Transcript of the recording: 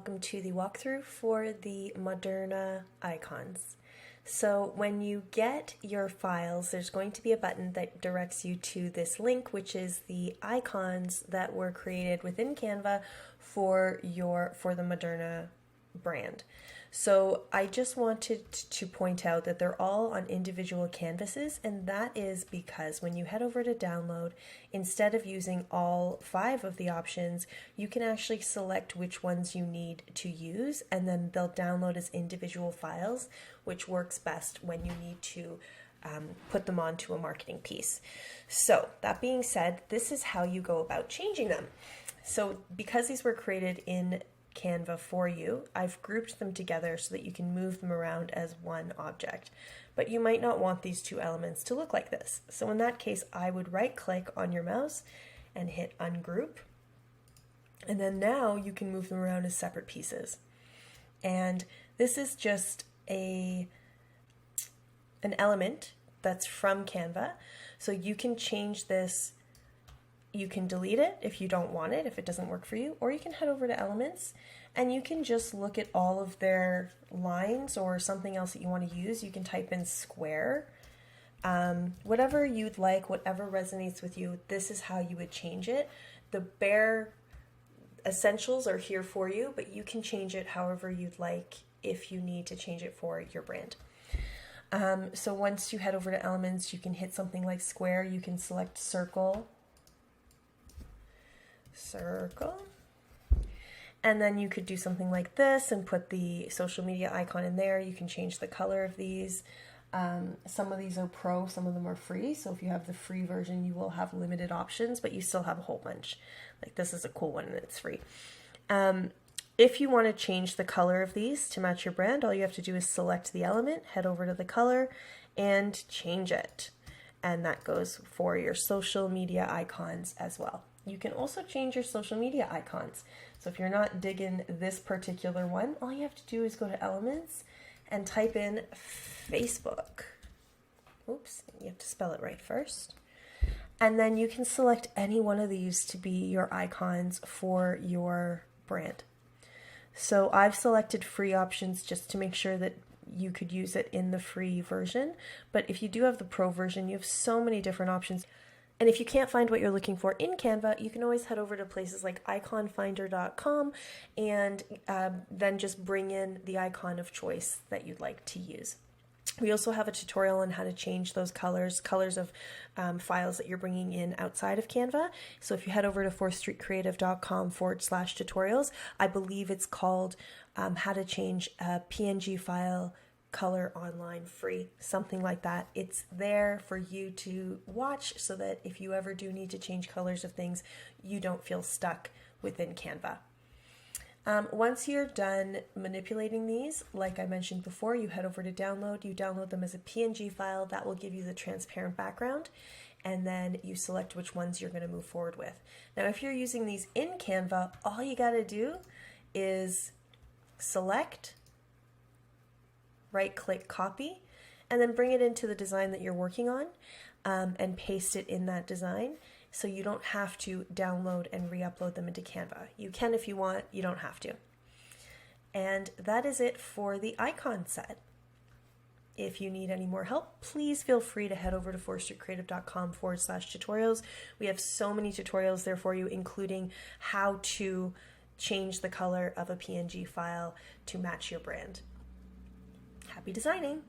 Welcome to the walkthrough for the Moderna Icons. So when you get your files, there's going to be a button that directs you to this link, which is the icons that were created within Canva for the Moderna brand. So I just wanted to point out that they're all on individual canvases, and that is because when you head over to download, instead of using all 5 of the options, you can actually select which ones you need to use, and then they'll download as individual files, which works best when you need to put them onto a marketing piece. So that being said, this is how you go about changing them. So because these were created in Canva for you, I've grouped them together so that you can move them around as one object. But you might not want these 2 elements to look like this. So in that case, I would right click on your mouse and hit ungroup. And then now you can move them around as separate pieces. And this is just an element that's from Canva. So you can change this. You can delete it if you don't want it, if it doesn't work for you, or you can head over to elements and you can just look at all of their lines or something else that you want to use. You can type in square, whatever you'd like, whatever resonates with you. This is how you would change it. The bare essentials are here for you, but you can change it however you'd like if you need to change it for your brand. So once you head over to elements, you can hit something like square. You can select circle, and then you could do something like this and put the social media icon in there. You can change the color of these. Some of these are pro, some of them are free. So if you have the free version, you will have limited options, but you still have a whole bunch. Like this is a cool one and it's free. If you want to change the color of these to match your brand, all you have to do is select the element, head over to the color, and change it. And that goes for your social media icons as well. You can also change your social media icons. So if you're not digging this particular one, all you have to do is go to elements and type in Facebook. Oops, you have to spell it right first. And then you can select any one of these to be your icons for your brand. So I've selected free options just to make sure that you could use it in the free version. But if you do have the pro version, you have so many different options. And if you can't find what you're looking for in Canva, you can always head over to places like iconfinder.com and then just bring in the icon of choice that you'd like to use. We also have a tutorial on how to change those colors of files that you're bringing in outside of Canva. So if you head over to 4thstreetcreative.com/tutorials, I believe it's called how to change a PNG file color online free, something like that. It's there for you to watch so that if you ever do need to change colors of things, you don't feel stuck within Canva. Once you're done manipulating these, like I mentioned before, you head over to download. You download them as a PNG file. That will give you the transparent background, and then you select which ones you're going to move forward with. Now, if you're using these in Canva, all you got to do is select, right-click copy, and then bring it into the design that you're working on and paste it in that design. So you don't have to download and re-upload them into Canva. You can if you want, you don't have to. And that is it for the icon set. If you need any more help, please feel free to head over to 4thstreetcreative.com/tutorials. We have so many tutorials there for you, including how to change the color of a PNG file to match your brand. Happy designing!